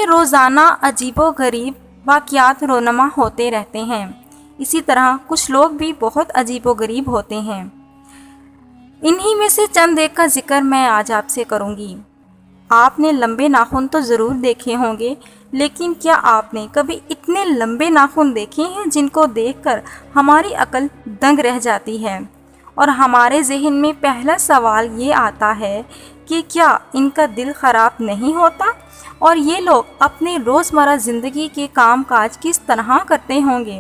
روزانہ عجیب و غریب واقعات رونما ہوتے رہتے ہیں۔ اسی طرح کچھ لوگ بھی بہت عجیب و غریب ہوتے ہیں۔ انہی میں سے چند ایک کا ذکر میں آج آپ سے کروں گی۔ آپ نے لمبے ناخن تو ضرور دیکھے ہوں گے، لیکن کیا آپ نے کبھی اتنے لمبے ناخن دیکھے ہیں جن کو دیکھ کر ہماری عقل دنگ رہ جاتی ہے، اور ہمارے ذہن میں پہلا سوال یہ آتا ہے کہ کیا ان کا دل خراب نہیں ہوتا، اور یہ لوگ اپنے روزمرہ زندگی کے کام کاج کس طرح کرتے ہوں گے؟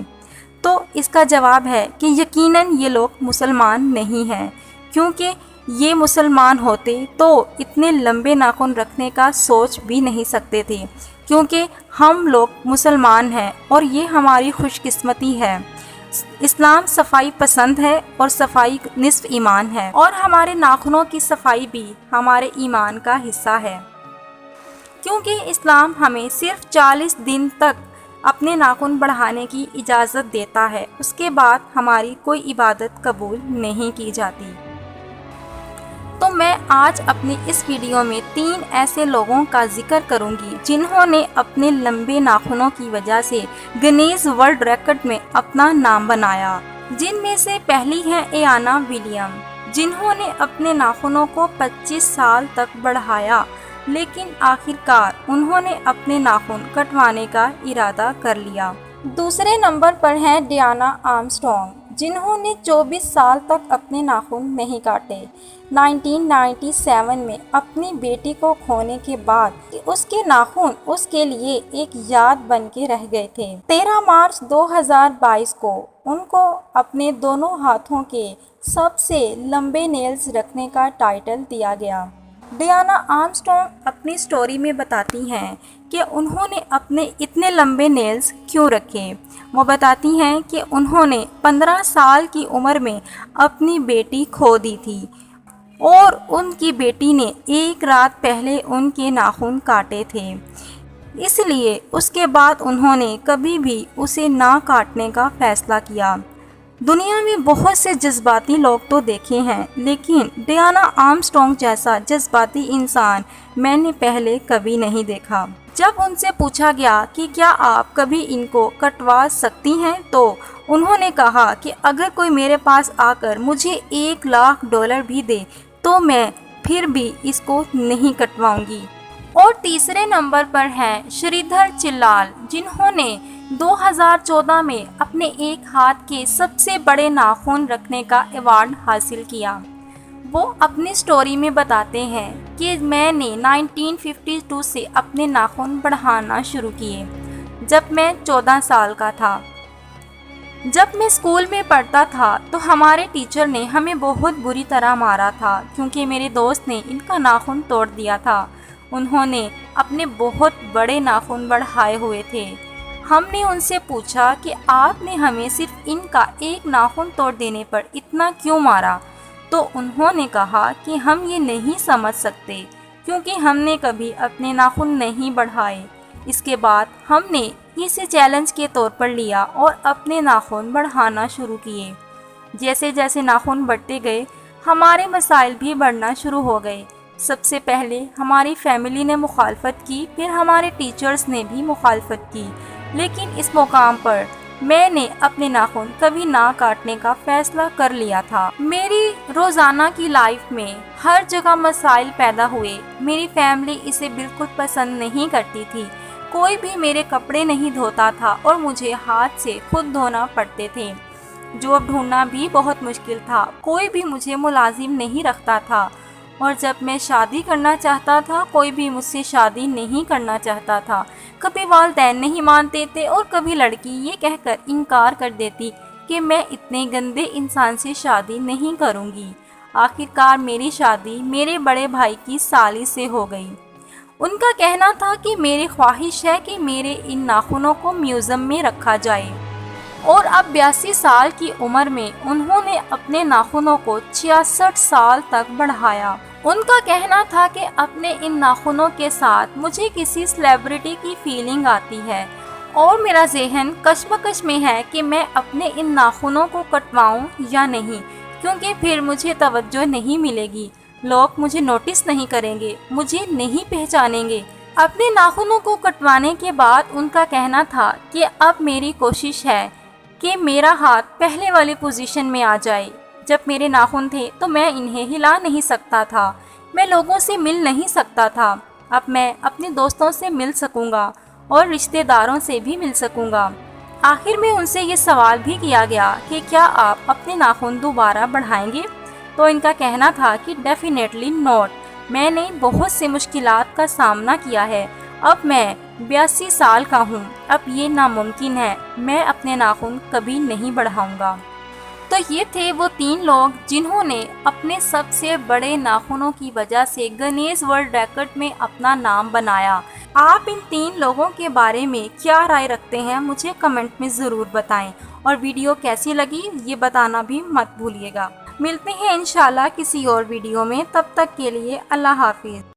تو اس کا جواب ہے کہ یقیناً یہ لوگ مسلمان نہیں ہیں، کیونکہ یہ مسلمان ہوتے تو اتنے لمبے ناخن رکھنے کا سوچ بھی نہیں سکتے تھے، کیونکہ ہم لوگ مسلمان ہیں اور یہ ہماری خوش قسمتی ہے۔ اسلام صفائی پسند ہے اور صفائی نصف ایمان ہے، اور ہمارے ناخنوں کی صفائی بھی ہمارے ایمان کا حصہ ہے، کیونکہ اسلام ہمیں صرف 40 دن تک اپنے ناخن بڑھانے کی اجازت دیتا ہے، اس کے بعد ہماری کوئی عبادت قبول نہیں کی جاتی۔ تو میں آج اپنی اس ویڈیو میں 3 ایسے لوگوں کا ذکر کروں گی جنہوں نے اپنے لمبے ناخنوں کی وجہ سے گنیز ورلڈ ریکارڈ میں اپنا نام بنایا، جن میں سے پہلی ہیں ایانا ولیم، جنہوں نے اپنے ناخنوں کو 25 سال تک بڑھایا، لیکن آخرکار انہوں نے اپنے ناخن کٹوانے کا ارادہ کر لیا۔ دوسرے نمبر پر ہیں ڈیانا آرمسٹرانگ، جنہوں نے 24 سال تک اپنے ناخن نہیں کاٹے۔ 1997 میں اپنی بیٹی کو کھونے کے بعد اس کے ناخن اس کے لیے ایک یاد بن کے رہ گئے تھے۔ 13 مارچ 2022 کو ان کو اپنے دونوں ہاتھوں کے سب سے لمبے نیلز رکھنے کا ٹائٹل دیا گیا۔ ڈیانا آرمسٹرانگ اپنی سٹوری میں بتاتی ہیں کہ انہوں نے اپنے اتنے لمبے نیلز کیوں رکھے۔ وہ بتاتی ہیں کہ انہوں نے 15 سال کی عمر میں اپنی بیٹی کھو دی تھی، اور ان کی بیٹی نے ایک رات پہلے ان کے ناخن کاٹے تھے، اس لیے اس کے بعد انہوں نے کبھی بھی اسے نہ کاٹنے کا فیصلہ کیا۔ دنیا میں بہت سے جذباتی لوگ تو دیکھے ہیں، لیکن ڈیانا آرمسٹرانگ جیسا جذباتی انسان میں نے پہلے کبھی نہیں دیکھا۔ جب ان سے پوچھا گیا کہ کیا آپ کبھی ان کو کٹوا سکتی ہیں، تو انہوں نے کہا کہ اگر کوئی میرے پاس آ کر مجھے $1,00,000 بھی دے تو میں پھر بھی اس کو نہیں کٹواؤں گی۔ اور تیسرے نمبر پر ہیں شریدھر چلال، جنہوں نے 2014 میں اپنے ایک ہاتھ کے سب سے بڑے ناخن رکھنے کا ایوارڈ حاصل کیا۔ وہ اپنی سٹوری میں بتاتے ہیں کہ میں نے 1952 سے اپنے ناخن بڑھانا شروع کیے جب میں 14 سال کا تھا۔ جب میں اسکول میں پڑھتا تھا تو ہمارے ٹیچر نے ہمیں بہت بری طرح مارا تھا، کیونکہ میرے دوست نے ان کا ناخن توڑ دیا تھا۔ انہوں نے اپنے بہت بڑے ناخن بڑھائے ہوئے تھے۔ ہم نے ان سے پوچھا کہ آپ نے ہمیں صرف ان کا ایک ناخن توڑ دینے پر اتنا کیوں مارا؟ تو انہوں نے کہا کہ ہم یہ نہیں سمجھ سکتے، کیونکہ ہم نے کبھی اپنے ناخن نہیں بڑھائے۔ اس کے بعد ہم نے اسے چیلنج کے طور پر لیا اور اپنے ناخن بڑھانا شروع کیے۔ جیسے جیسے ناخن بڑھتے گئے، ہمارے مسائل بھی بڑھنا شروع ہو گئے۔ سب سے پہلے ہماری فیملی نے مخالفت کی، پھر ہمارے ٹیچرز نے بھی مخالفت کی، لیکن اس مقام پر میں نے اپنے ناخن کبھی نہ کاٹنے کا فیصلہ کر لیا تھا۔ میری روزانہ کی لائف میں ہر جگہ مسائل پیدا ہوئے۔ میری فیملی اسے بالکل پسند نہیں کرتی تھی، کوئی بھی میرے کپڑے نہیں دھوتا تھا اور مجھے ہاتھ سے خود دھونا پڑتے تھے۔ جاب ڈھونڈنا بھی بہت مشکل تھا، کوئی بھی مجھے ملازم نہیں رکھتا تھا، اور جب میں شادی کرنا چاہتا تھا کوئی بھی مجھ سے شادی نہیں کرنا چاہتا تھا۔ کبھی والدین نہیں مانتے تھے اور کبھی لڑکی یہ کہہ کر انکار کر دیتی کہ میں اتنے گندے انسان سے شادی نہیں کروں گی۔ آخرکار میری شادی میرے بڑے بھائی کی سالی سے ہو گئی۔ ان کا کہنا تھا کہ میری خواہش ہے کہ میرے ان ناخنوں کو میوزیم میں رکھا جائے، اور اب 82 سال کی عمر میں انہوں نے اپنے ناخنوں کو 66 سال تک بڑھایا۔ ان کا کہنا تھا کہ اپنے ان ناخنوں کے ساتھ مجھے کسی سیلیبریٹی کی فیلنگ آتی ہے، اور میرا ذہن کشمکش میں ہے کہ میں اپنے ان ناخنوں کو کٹواؤں یا نہیں، کیونکہ پھر مجھے توجہ نہیں ملے گی، لوگ مجھے نوٹس نہیں کریں گے، مجھے نہیں پہچانیں گے، اپنے ناخنوں کو کٹوانے کے بعد ان کا کہنا تھا کہ اب میری کوشش ہے کہ میرا ہاتھ پہلے والی پوزیشن میں آ جائے۔ جب میرے ناخن تھے تو میں انہیں ہلا نہیں سکتا تھا، میں لوگوں سے مل نہیں سکتا تھا۔ اب میں اپنے دوستوں سے مل سکوں گا اور رشتہ داروں سے بھی مل سکوں گا۔ آخر میں ان سے یہ سوال بھی کیا گیا کہ کیا آپ اپنے ناخن دوبارہ بڑھائیں گے؟ تو ان کا کہنا تھا کہ ڈیفینیٹلی نوٹ، میں نے بہت سے مشکلات کا سامنا کیا ہے، اب میں 82 سال کا ہوں، اب یہ ناممکن ہے، میں اپنے ناخن کبھی نہیں بڑھاؤں گا۔ تو یہ تھے وہ 3 لوگ جنہوں نے اپنے سب سے بڑے ناخنوں کی وجہ سے گنیز ورلڈ ریکارڈ میں اپنا نام بنایا۔ آپ ان 3 لوگوں کے بارے میں کیا رائے رکھتے ہیں مجھے کمنٹ میں ضرور بتائیں، اور ویڈیو کیسی لگی یہ بتانا بھی مت بھولیے گا۔ ملتے ہیں انشاءاللہ کسی اور ویڈیو میں، تب تک کے لیے اللہ حافظ۔